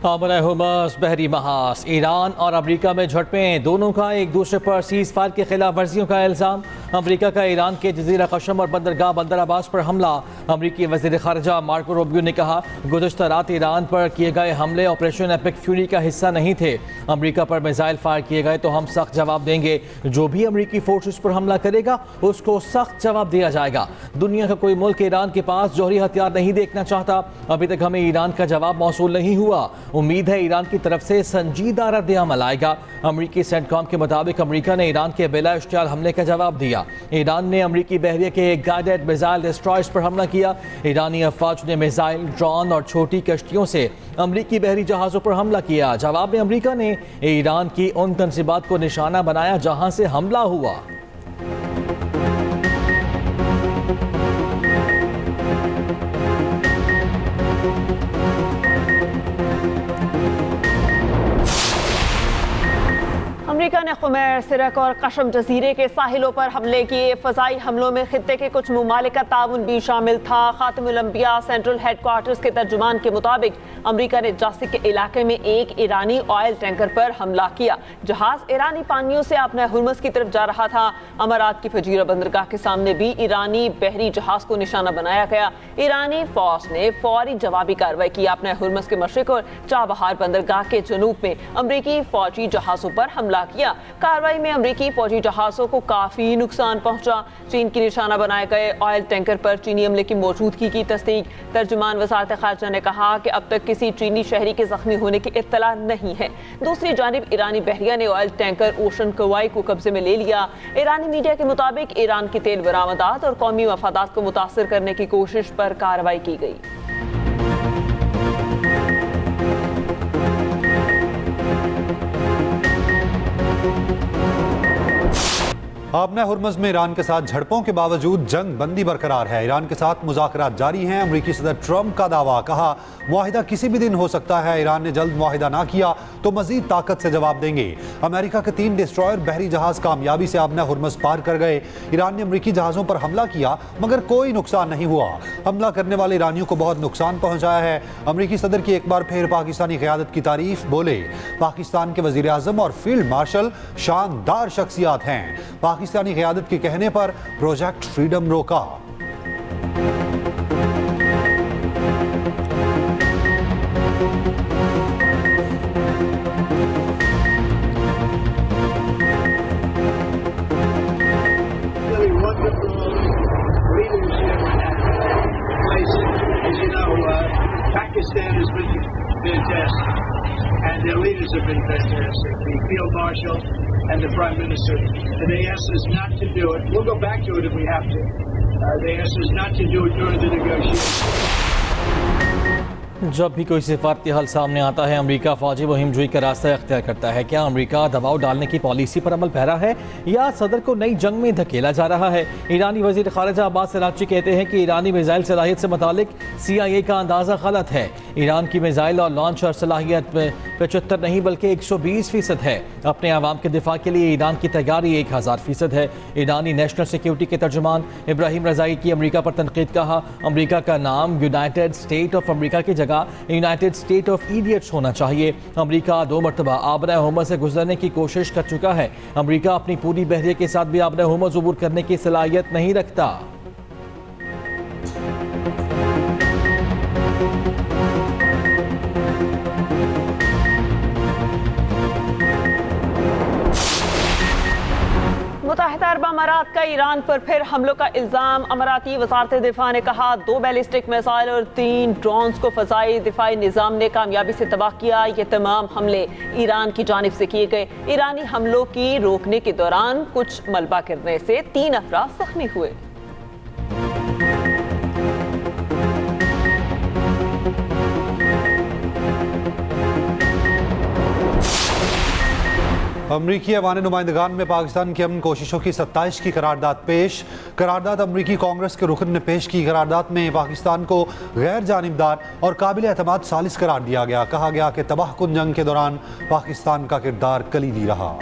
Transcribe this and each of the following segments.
हमला हुमास बहरी महास, ईरान और अमरीका में झड़पें, दोनों का एक दूसरे पर सीज फायर की खिलाफ वर्जियों का इल्ज़ाम। अमरीका का ईरान के जजीरा कशम और बंदरगाह बंदर अब्बास पर हमला। अमरीकी वज़ीर ख़ारिजा मार्को रूबियो ने कहा, गुज़श्ता रात ईरान पर किए गए हमले ऑपरेशन एपिक फ्यूरी का हिस्सा नहीं थे। अमरीका पर मिसाइल फायर किए गए तो हम सख्त जवाब देंगे। जो भी अमरीकी फोर्सेस पर हमला करेगा उसको सख्त जवाब दिया जाएगा। दुनिया का कोई मुल्क ईरान के पास जौहरी हथियार नहीं देखना चाहता। अभी तक हमें ईरान का जवाब मौसूल नहीं हुआ। उम्मीद है ईरान की तरफ से संजीदा रद्द-ए-अमल आएगा। अमरीकी सेंटकॉम के मुताबिक अमरीका ने ईरान के बिला इश्तियाल हमले का जवाब दिया। ईरान ने अमरीकी बहरिया के गाइडेड मिसाइल डिस्ट्रॉयर्स पर हमला किया। ईरानी अफवाज ने मिसाइल, ड्रोन और छोटी कश्तियों से अमरीकी बहरी जहाज़ों पर हमला किया। जवाब में अमरीका ने ईरान की उन तंसीबात को निशाना बनाया जहां से हमला हुआ। अमरीका ने खुमैर, सिरक और कशम जजीरे के साहिलों पर हमले किए। फ़ज़ाई हमलों में खित्ते के कुछ मुमालिक का ताउन भी शामिल था। खातिमुल अंबिया सेंट्रल हेडक्वार्टर्स के तर्जुमान के मुताबिक अमरीका ने जासिक के इलाके में एक ईरानी ऑयल टैंकर पर हमला किया। जहाज ईरानी पानियों से अपने हुर्मुज़ की तरफ जा रहा था। अमारात की फजीरा बंदरगाह के सामने भी ईरानी बहरी जहाज को निशाना बनाया गया। ईरानी फौज ने फौरी जवाबी कार्रवाई की। अपने हुर्मुज़ के मशरिक और चाबहार बंदरगाह के जनूब में अमरीकी फौजी जहाज़ों पर हमला किया। कार्रवाई में अमरीकी फौजी जहाज़ों को काफी नुकसान पहुंचा। चीन की निशाना बनाए गए ऑयल टैंकर पर चीनी अमले की मौजूदगी की तस्दीक। तर्जुमान वज़ारत ख़ारिजा ने कहा कि अब तक किसी चीनी शहरी के जख्मी होने की इत्तला नहीं है। दूसरी जानिब ईरानी बहरिया ने ऑयल टैंकर ओशन कवाई को कब्जे में ले लिया। ईरानी मीडिया के मुताबिक ईरान की तेल बरामदात और कौमी मफादात को मुतासर करने की कोशिश पर कार्रवाई की गई। आपने हुर्मुज़ में ईरान के साथ झड़पों के बावजूद जंग बंदी बरकरार है। ईरान के साथ मुज़ाकरात जारी हैं। अमरीकी सदर ट्रंप का दावा, कहा मुआहिदा किसी भी दिन हो सकता है। ईरान ने जल्द मुआहिदा ना किया तो मजीद ताकत से जवाब देंगे। अमेरिका के 3 डिस्ट्रॉयर बहरी जहाज कामयाबी से आपने हुर्मुज़ पार कर गए। ईरान ने अमरीकी जहाज़ों पर हमला किया मगर कोई नुकसान नहीं हुआ। हमला करने वाले ईरानियों को बहुत नुकसान पहुंचाया है। अमरीकी सदर की एक बार फिर पाकिस्तानी क़यादत की तारीफ, बोले पाकिस्तान के वज़ीर आज़म और फील्ड मार्शल शानदार शख्सियात हैं। पाकिस्तानी क़यादत के कहने पर प्रोजेक्ट फ्रीडम रोका। Pakistan has been fantastic, and their leaders have been fantastic. The Field Marshal and the Prime Minister. And they asked us not to do it. We'll go back to it if we have to. They asked us not to do it during the negotiations. जब भी कोई सिफारती हल सामने आता है अमरीका फौजी मुहिम जुई का रास्ता अख्तियार करता है। क्या अमरीका दबाव डालने की पॉलिसी पर अमल पैरा है या सदर को नई जंग में धकेला जा रहा है? ईरानी वजीर खारिजा अब्बास अरागची कहते हैं कि ईरानी मिसाइल सलाहियत से मुतालिक CIA का अंदाज़ा गलत है। ईरान की मिसाइल और लॉन्चर सलाहियत 75 नहीं बल्कि 120% है। अपने आवाम के दिफा के लिए ईरान की तैयारी 1000% है। ईरानी नेशनल सिक्योरिटी के तर्जुमान इब्राहिम रज़ाई की अमरीका पर तनकीद, कहा अमरीका का नाम यूनाइटेड स्टेट ऑफ अमरीका की जगह यूनाइटेड स्टेट ऑफ इडियट्स होना चाहिए। अमरीका 2 मरतबा आबरा हुर्मुज़ से गुजरने की कोशिश कर चुका है। अमरीका अपनी पूरी बहरिया के साथ भी आबरा हुर्मुज़ अबूर करने की सलाहियत नहीं रखता। मुत्तहिदा अरब अमारात का ईरान पर फिर हमलों का इल्ज़ाम। अमाराती वज़ारत दिफा ने कहा 2 बैलिस्टिक मिसाइल और 3 ड्रोन्स को फ़ज़ाई दिफाई निज़ाम ने कामयाबी से तबाह किया। ये तमाम हमले ईरान की जानिब से किए गए। ईरानी हमलों की रोकने के दौरान कुछ मलबा गिरने से 3 अफराद जख्मी हुए। अमरीकी ऐवान नुमाइंदगान में पाकिस्तान की अमन कोशिशों की 27 की करारदाद पेश। करारदाद अमरीकी कांग्रेस के रुकन ने पेश की। करारदाद में पाकिस्तान को गैर जानिबदार और काबिल एतमाद सालिस करार दिया गया। कहा गया कि तबाहकुन जंग के दौरान पाकिस्तान का किरदार कलीदी रहा।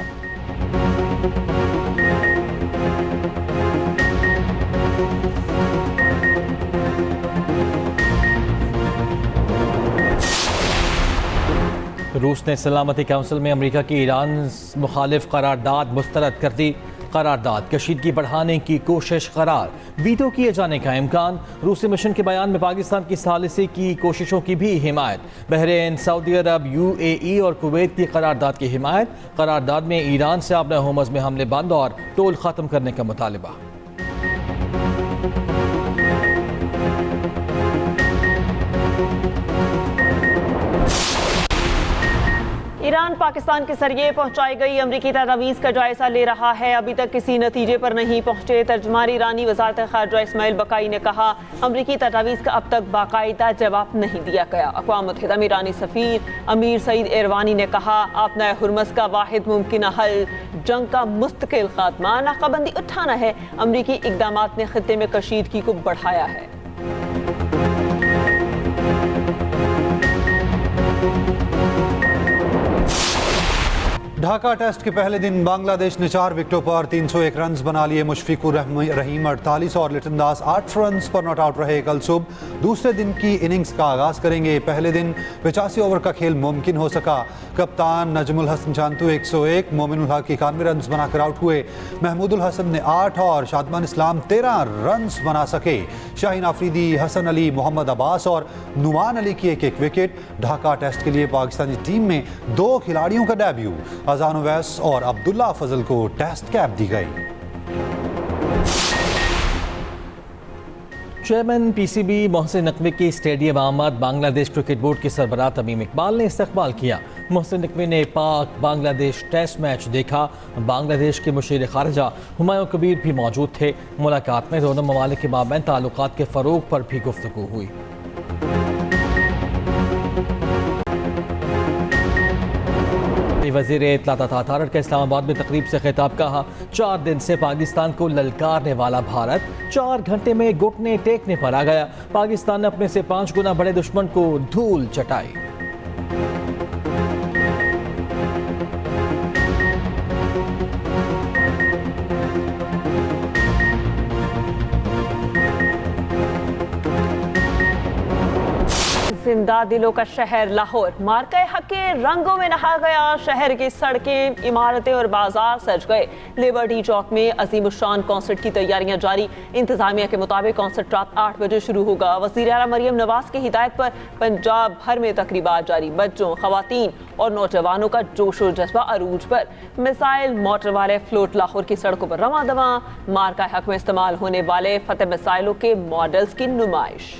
रूस ने सलामती काउंसिल में अमेरिका की ईरान मुखालिफ करारदाद मुस्तरद कर दी। करारदाद कशीदगी बढ़ाने की कोशिश करार, वीटो किए जाने का इम्कान। रूसी मिशन के बयान में पाकिस्तान की सालिसी की कोशिशों की भी हिमायत। बहरीन, सऊदी अरब, UAE और कुवैत की करारदाद की हिमायत। करारदाद में ईरान से आपने होमस में हमले बंद और टोल ख़त्म करने का मुतालिबा। ईरान पाकिस्तान के जरिए पहुंचाई गई अमरीकी तजावीज़ का जायजा ले रहा है, अभी तक किसी नतीजे पर नहीं पहुंचे। तर्जुमान ईरानी वज़ारत ख़ारजा इस्माइल बकाई ने कहा, अमरीकी तजावीज़ का अब तक बाकायदा जवाब नहीं दिया गया। अक़वाम मुत्तहिदा में ईरानी सफ़ीर अमीर सईद एरवानी ने कहा, आपना हुर्मस का वाहिद मुमकिन हल जंग का मुस्तकिल खात्मा, नाकाबंदी उठाना है। अमरीकी इक़दामात ने खित्ते में कशीदगी को बढ़ाया है। ढाका टेस्ट के पहले दिन बांग्लादेश ने 4 विकेटों पर 301 रन बना लिए। मुशफिकुर रहीम 48 और लिटन दास 8 रन पर नॉट आउट रहे। कल सुबह दूसरे दिन की इनिंग्स का आगाज करेंगे। पहले दिन 85 ओवर का खेल मुमकिन हो सका। कप्तान नजमुल हसन चांतू 101, मोमिनुल हक 91 रन बनाकर आउट हुए। महमूदुल हसन ने 8 और शादमान इस्लाम 13 रन बना सके। शाहीन आफरीदी, हसन अली, मोहम्मद अब्बास और नुमान अली की एक विकेट। ढाका टेस्ट के लिए पाकिस्तानी टीम में 2 खिलाड़ियों का डेब्यू। अजान ओवैस और अब्दुल्ला फजल को टेस्ट कैप दी गई। चेयरमैन PCB मोहसिन नकवी की स्टेडियम आमद बांग्लादेश क्रिकेट बोर्ड के सरबराह तमीम इकबाल ने इस्तकबाल किया। मोहसिन नकवी ने पाक बांग्लादेश टेस्ट मैच देखा। बांग्लादेश के मुशीर खारजा हुमायूं कबीर भी मौजूद थे। मुलाकात में दोनों ममालिक के माबैन ताल्लुकात के फ़रोग पर भी गुफ्तगू हुई। वज़ीर इत्तलात अतातुर्क का इस्लामाबाद में तकरीब से खिताब, कहा, 4 दिन से पाकिस्तान को ललकारने वाला भारत 4 घंटे में घुटने टेकने पर आ गया। पाकिस्तान ने अपने से 5 गुना बड़े दुश्मन को धूल चटाई। जिंदा दिलों का शहर लाहौर मार्का हक के रंगों में नहा गया। शहर की सड़कें, इमारतें और बाजार सज गए। लिबर्टी चौक में अजीम शान कॉन्सर्ट की तैयारियां जारी। इंतजामिया के मुताबिक कॉन्सर्ट रात 8 बजे शुरू होगा। वज़ीर आला मरियम नवाज की हिदायत पर पंजाब भर में तकरीबात जारी। बच्चों, खवातीन और नौजवानों का जोश और जज्बा अरूज पर। मिसाइल मोटर वाले फ्लोट लाहौर की सड़कों पर रवां दवां। मार्का हक में इस्तेमाल होने वाले फतेह मिसाइलों के मॉडल्स की नुमाइश।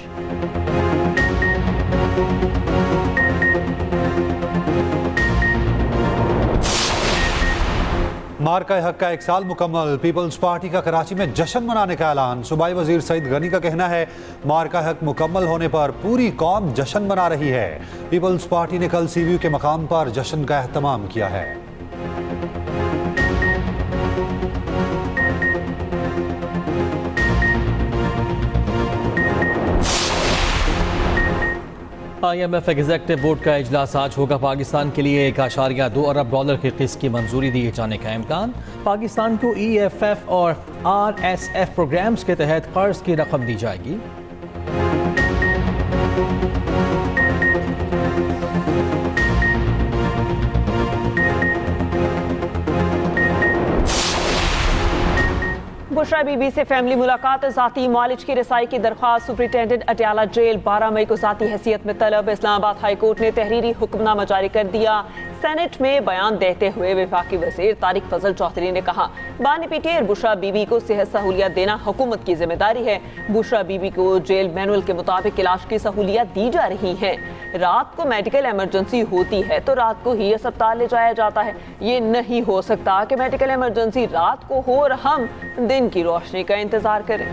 मार्का हक का 1 साल मुकम्मल। पीपल्स पार्टी का कराची में जश्न मनाने का ऐलान। सूबाई वजीर सईद गनी का कहना है, मार्का हक मुकम्मल होने पर पूरी कौम जश्न मना रही है। पीपल्स पार्टी ने कल सीव्यू के मकाम पर जश्न का एहतमाम किया है। IMF एग्जेक्टिव बोर्ड का इजलास आज होगा। पाकिस्तान के लिए $1.2 अरब की किस्त की मंजूरी दिए जाने का इम्कान। पाकिस्तान को EFF और RSF प्रोग्राम्स के तहत कर्ज की रकम दी जाएगी। बुशरा बीबी से फैमिली मुलाकात, ज़ाती मालिज की रसाई की दरख्वास्त। सुपरिटेंडेंट अटियाला जेल 12 मई को ज़ाती हैसियत में तलब। इस्लामाबाद हाई कोर्ट ने तहरीरी हुक्मनामा जारी कर दिया। सेनेट में बयान देते हुए वफाकी वज़ीर तारिक फजल चौधरी ने कहा, बानी पीटीआई और बुशरा बीबी को सेहत सहूलियत देना हुकूमत की जिम्मेदारी है। बुशरा बीबी को जेल मैनुअल के मुताबिक इलाज की सहूलियत दी जा रही है। रात को मेडिकल इमरजेंसी होती है तो रात को ही अस्पताल ले जाया जाता है। ये नहीं हो सकता कि मेडिकल इमरजेंसी रात को हो और हम दिन की रोशनी का इंतजार करें।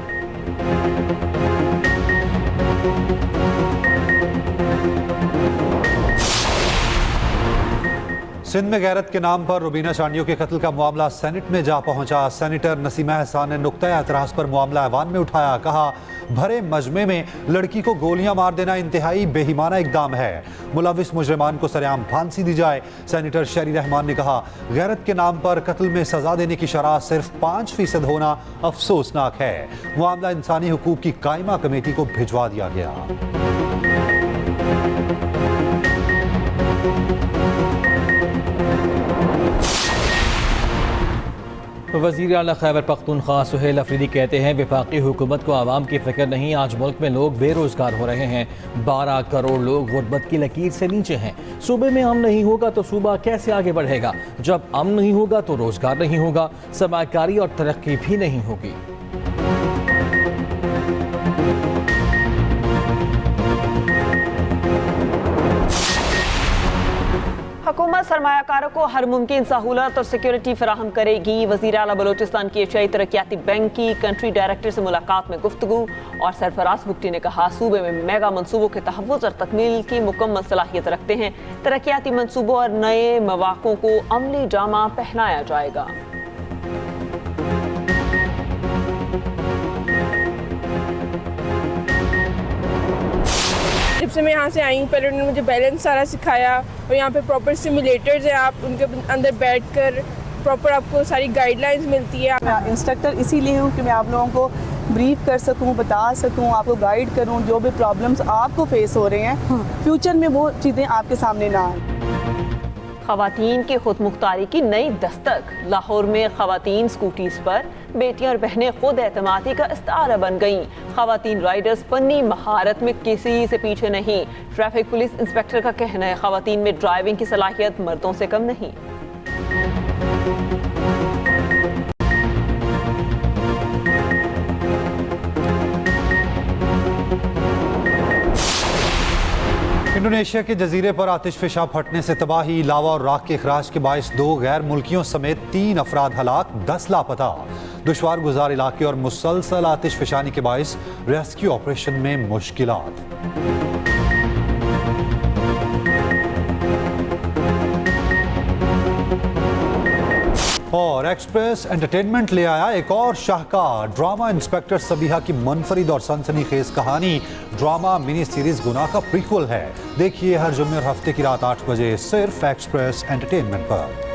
सिंध में गैरत के नाम पर रुबीना चांडियों के कत्ल का मामला सेनेट में जा पहुंचा। सेनेटर नसीमा एहसान ने नुक्ता एतराज पर मामला ऐवान में उठाया। कहा, भरे मजमे में लड़की को गोलियां मार देना इंतहाई बेईमाना इकदाम है। मुलविस मुजरिमान को सरेआम फांसी दी जाए। सेनेटर शरी रहमान ने कहा, गैरत के नाम पर कत्ल में सजा देने की शरह सिर्फ 5% होना अफसोसनाक है। मामला इंसानी हुकूक की कायमा कमेटी को भिजवा दिया गया। वज़ीर आला खैबर पख्तूनख्वा सुहेल अफरीदी कहते हैं वफाकी हुकूमत को आवाम की फिक्र नहीं। आज मुल्क में लोग बेरोज़गार हो रहे हैं। 12 करोड़ लोग गुर्बत की लकीर से नीचे हैं। सूबे में अमन नहीं होगा तो सूबा कैसे आगे बढ़ेगा? जब अमन नहीं होगा तो रोज़गार नहीं होगा, सरमायाकारी और तरक्की भी नहीं होगी। हुकूमत सरमायाकारों को हर मुमकिन सहूलत और सिक्योरिटी फराहम करेगी। वज़ीर आला बलोचिस्तान की एशियाई तरक्याती बैंक की कंट्री डायरेक्टर से मुलाकात में गुफ्तगू और सरफराज बुगटी ने कहा सूबे में मेगा मनसूबों के तहफ़्फ़ुज़ और तकमील की मुकम्मल सलाहियत रखते हैं। तरक्याती मनसूबों और नए मवाक़ों को अमली जामा पहनाया जाएगा। जब से मैं यहाँ से आई हूँ पहले उन्होंने मुझे बैलेंस सारा सिखाया और यहाँ पे प्रॉपर सिमुलेटर्स हैं, आप उनके अंदर बैठकर प्रॉपर आपको सारी गाइडलाइंस मिलती है। मैं इंस्ट्रक्टर इसीलिए हूँ कि मैं आप लोगों को ब्रीफ कर सकूँ, बता सकूँ, आपको गाइड करूँ। जो भी प्रॉब्लम्स आपको फेस हो रहे हैं फ्यूचर में वो चीज़ें आपके सामने ना आए। ख़वातीन की खुद मुख्तारी की नई दस्तक। लाहौर में ख़वातीन स्कूटीज़ पर बेटियां और बहनें खुद एतमादी का इस्तारा बन गईं। ख़वातीन राइडर्स फनी महारत में किसी से पीछे नहीं। ट्रैफिक पुलिस इंस्पेक्टर का कहना है ख़वातीन में ड्राइविंग की सलाहियत मर्दों से कम नहीं। इंडोनेशिया के जजीरे पर आतिशफिशा फटने से तबाही, लावा और राख के अखराज के बायस 2 गैर मुल्कियों समेत 3 अफराद हलाक, 10 लापता। दुश्वार गुजार इलाके और मुसलसल आतिशफिशानी के बायस रेस्क्यू ऑपरेशन में मुश्किलात। और एक्सप्रेस एंटरटेनमेंट ले आया एक और शाहकार ड्रामा, इंस्पेक्टर सबीहा की मुनफरिद और सनसनीखेज कहानी। ड्रामा मिनी सीरीज गुनाह का प्रीक्वल है। देखिए हर जुम्मे और हफ्ते की रात 8 बजे सिर्फ एक्सप्रेस एंटरटेनमेंट पर।